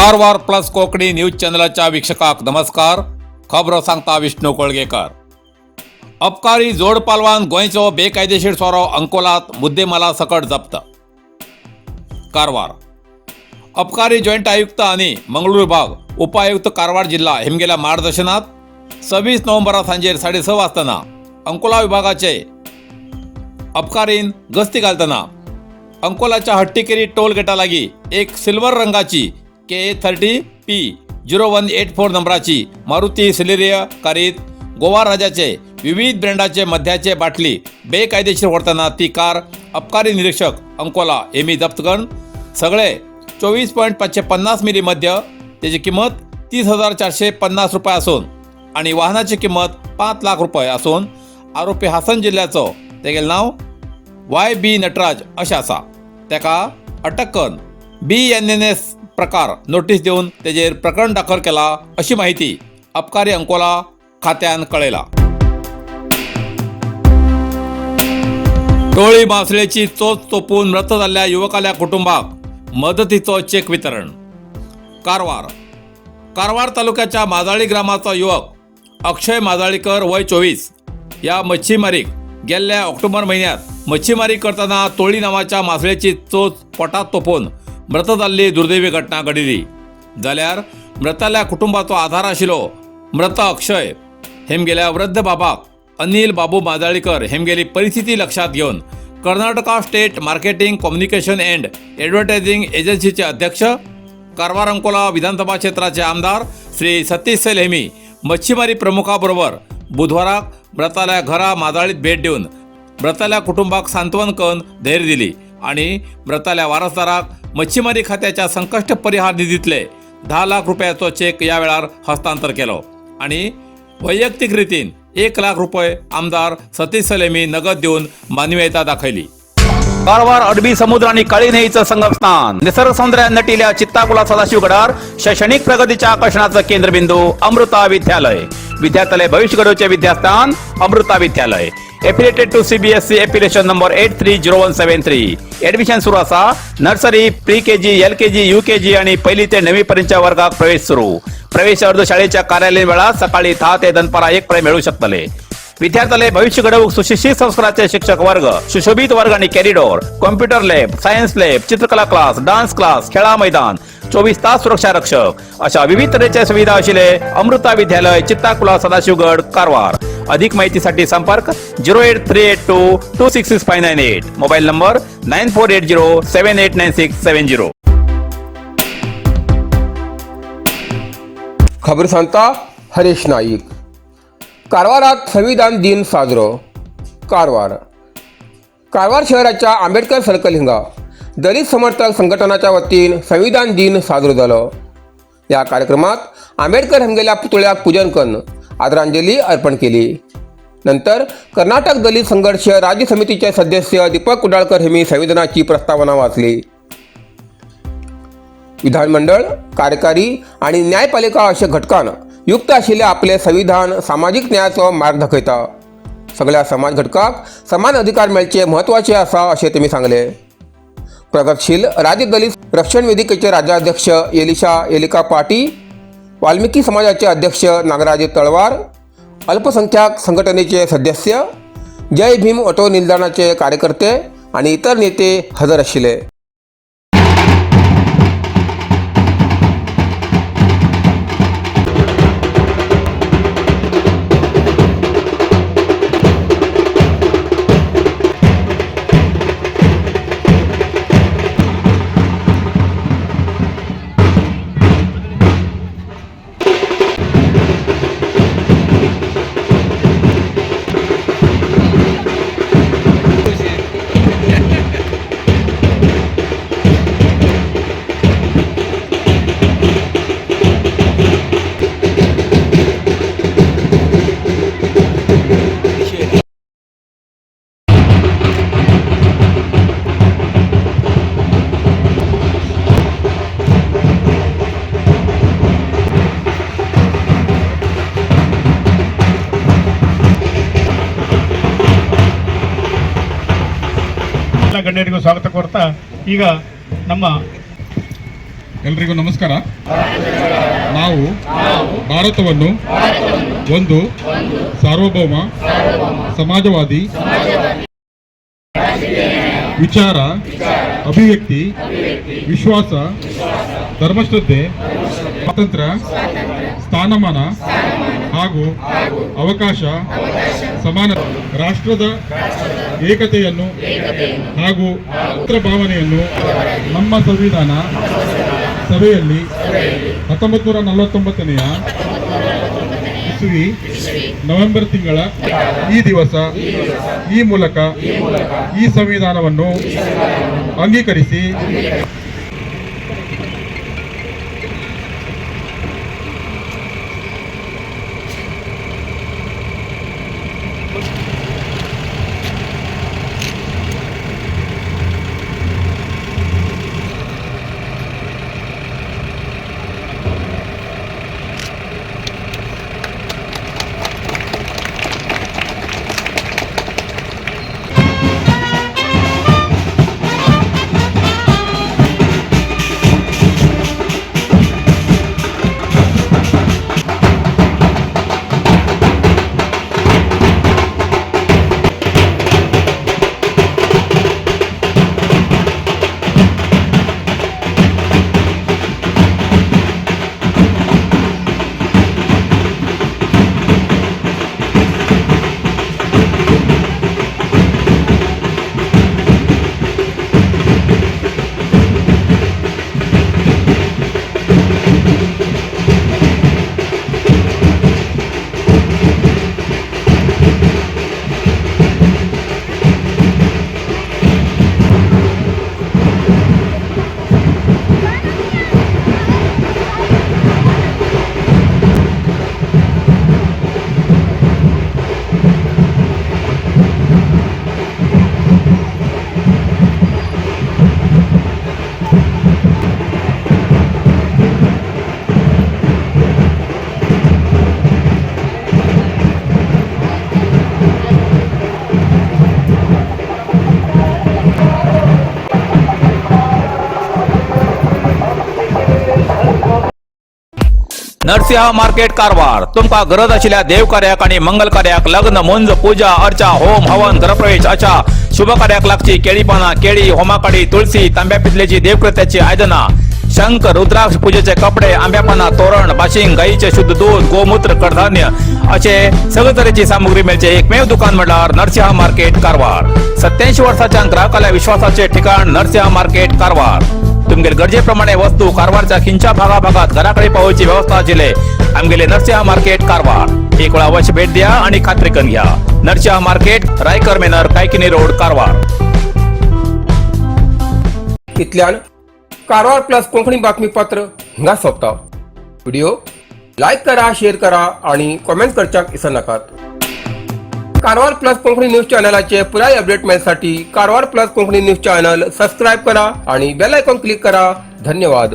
Karwar plus Konkani news चॅनलच्या वीक्षकाक नमस्कार. खबर सांगता विष्णू कोळगेकर. अबकारी जोड पालवान गोंयचो बेकायदेशीर सोरो अंकोलात मुद्देमाला सकट जप्त. कारवार. अबकारी जॉइंट आयुक्त आणि मंगळूर विभाग उपायुक्त कारवार जिल्हा हेमगेल्या मार्गदर्शनात 26 नोव्हेंबरा सांजेर 6:30 वाजताना अंकोला विभागाचे अबकारीन गस्ती घालतना अंकोलाच्या हट्टीकेरी टोल गेटा लागीं एक सिल्वर रंगाची K30P0184 नंबराची मारुती सिलेरिया कारीत गोवा राज्याचे विविध ब्रँडाचे मद्याचे बाटली बेकायदेशीर व्हरतना ती कार अबकारी निरीक्षक अंकोला हेमी जप्त करून सगळे 24.550 मिली मद्य त्याची किंमत 30,450 रुपये असून आणि वाहनाची किंमत 5 लाख रुपये असून आरोपी हासन जिल्ह्याचो तेगेलें नाव YB नटराज अशें आसा. तेका अटक करून BNNS प्रकार नोटीस देऊन तेजेर प्रकरण दाखल केला अशी माहिती अबकारी अंकोला खात्यान कळयला. टोळी मासळेची चोच चोपून मृत जाल्ल्या युवकाल्या कुटुंबाक मदतीचो चेक वितरण. कारवार तालुक्याच्या माजाळी ग्रामाचो युवक अक्षय माजाळीकर वय 24 या मच्छीमारीक गेल्ल्या ऑक्टोबर महिन्यात मच्छीमारी करतना टोळी नावाच्या मासळेची चोच पोटात तोपून मृत जाल्ली दुर्दैवी घटना घडिल्ली. जाल्यार मृताल्या कुटुंबाचो आधार आशिल्लो मृत अक्षय हेमगेल्या वृद्ध बाबाक अनिल बाबू माजाळीकर हेमगेली परिस्थिती लक्षात घेवन Karnataka state marketing communication and advertising एजन्सीचे अध्यक्ष कारवार अंकोला विधानसभा क्षेत्राचे आमदार श्री सतीश सैल हेमी मच्छीमारी प्रमुखाबरोबर बुधवाराक मृताल्या घरा माजाळीत भेट दिवन मृताल्या कुटुंबाक सांत्वन करून धैर्य दिली आणि मृताल्या वारसदाराक मच्छीमारी खात्याच्या संकष्ट परिहार निधीतले 10 लाख रुपयाचो चेक या वेळार हस्तांतर केलो आणि वैयक्तीक रितीन 1 लाख रुपये आमदार सतीश सलेमी नगद देऊन मानवीयता दाखयली. कारवार अरबी समुद्र आणि काळी न्हंयेचं संगमस्थान निसर्ग सौंदर्यान नटिल्ल्या चित्ताकुला सदाशिवगडार शैक्षणिक प्रगतीच्या आकर्षणाचं केंद्रबिंदू अमृता विद्यालय. विद्यार्थ्यालय भविष्य घडोवचे विद्यास्थान Amrita Vidyalaya. Affiliated to CBSE affiliation number 830173. Admission सुरू असा. Nursery, pre KG, LKG, UKG आणि 1ली ते 9वी पर्यंतच्या वर्गाक प्रवेश सुरू. प्रवेश अर्ज शाळेच्या कार्यालयीन वेळा सकाळी 10 ते दनपारा 1 पर्यंत मिळू शकतले. विद्यार्थ्यालय भविष्य घडवूक सुशिक्षित संस्काराचे शिक्षक वर्ग, सुशोभित वर्ग आणि corridor, computer lab, science lab, चित्रकला क्लास, डान्स क्लास, खेळा मैदान, 24 तास सुरक्षा रक्षक अशा विविध तऱ्हेच्या सुविधा आशिल्ले अमृता विद्यालय चित्ताकुला सदाशिवगड कारवार. अधिक माहितीसाठी संपर्क 08382266598. Mobile number 9480789670. खबर सांगता हरेश नाईक. कारवारात संविधान दिन साजरो. कारवार शहराच्या आंबेडकर सर्कल हिंगा दलित समर्थक संघटनाच्या वतीन संविधान दिन साजरो जालो. या कार्यक्रमात आंबेडकर हेमगेल्या पुतळ्याक पूजन करून आदरांजली अर्पण केली. नंतर कर्नाटक दलित संघर्ष राज्य समितीचे सदस्य दीपक कुडाळकर हेमी संविधानाची प्रस्तावना वाचली. विधानमंडळ, कार्यकारी आणि न्यायपालिका अशा घटकान युक्त आशिल्ले आपले संविधान सामाजिक न्यायाचो मार्ग दाखयता. सगळ्या समाज घटकाक समान अधिकार मेळचे म्हत्वाचे आसा अशें तेमी सांगले. प्रगतशील राज्य दलित रक्षण वेदिकेचे राज्याध्यक्ष एलिका पाटी, वाल्मिकी समाजाचे अध्यक्ष नागराज तळवार, अल्पसंख्याक संघटनेचे सदस्य, जय भीम ऑटो निलदाणाचे कार्यकर्ते आणि इतर नेते हजर आशिल्ले. ಗಣ್ಯರಿಗೂ ಸ್ವಾಗತ ಕೋರ್ತಾ ಈಗ ನಮ್ಮ ಎಲ್ರಿಗೂ ನಮಸ್ಕಾರ. ನಾವು ಭಾರತವನ್ನು ಒಂದು ಸಾರ್ವಭೌಮ ಸಮಾಜವಾದಿ ವಿಚಾರ, ಅಭಿವ್ಯಕ್ತಿ, ವಿಶ್ವಾಸ, ಧರ್ಮಶ್ರದ್ಧೆ, ಸ್ವಾತಂತ್ರ್ಯ, ಸ್ಥಾನಮಾನ ಹಾಗೂ ಅವಕಾಶ, ಸಮಾನತೆ, ರಾಷ್ಟ್ರದ ಏಕತೆಯನ್ನು ಹಾಗೂ ಭಾವನೆಯನ್ನು ನಮ್ಮ ಸಂವಿಧಾನ ಸಭೆಯಲ್ಲಿ 1949ನೇ ಇಸವಿ ನವೆಂಬರ್ ತಿಂಗಳ ಈ ದಿವಸ ಈ ಮೂಲಕ ಈ ಸಂವಿಧಾನವನ್ನು ಅಂಗೀಕರಿಸಿ नरसिंह मार्केट कारवार. तुमका गरज आशिल्ल्या देव कार्याक आणि मंगल कार्याक, लग्न, मुंज, पूजा, अर्चा, होम, हवन, घरप्रवेश अशा शुभ कार्याक लागची केळी पाना, केळी, होमाकाडी, तुळशी, तांब्या पितलेची देवकृत्याची आयदना, शंख, रुद्राक्ष पूजेचे कपडे, आंब्या पाना, तोरण, बाशिंग, गाईचे शुद्ध दूध, गोमूत्र, कडधान्य असे सगळे तरेची सामुग्री मेळचे एकमेव दुकान म्हणल्यार नरसिंह मार्केट कारवार. 87 वर्सांच्या ग्राहकाला विश्वासाचे ठिकाण नरसिंह मार्केट कारवार. तुमगेर गरजेप्रमाणे वस्तू कारवारच्या खिंच्या भागाभागात घराकडे पावोवची व्यवस्था आशिल्ले आमगेले नरसिंह मार्केट कारवार. एक वेळा अवश्य भेट द्या आणि खात्री करून घ्या. Narasimha market, Raikar manor, Kaikini road, Karwar. इतल्यान कारवार प्लस कोंकणी बातमीपत्र हिंगा सोंपता. व्हिडिओ लाईक करा, शेअर करा आणि कॉमेंट करच्याक विसरू नकात. कारवार प्लस कोंकणी न्यूज चॅनलाचे पुराय अपडेट मिळण्यासाठी Karwar plus Konkani news channel subscribe करा आणि बेल आयकॉन क्लिक करा. धन्यवाद.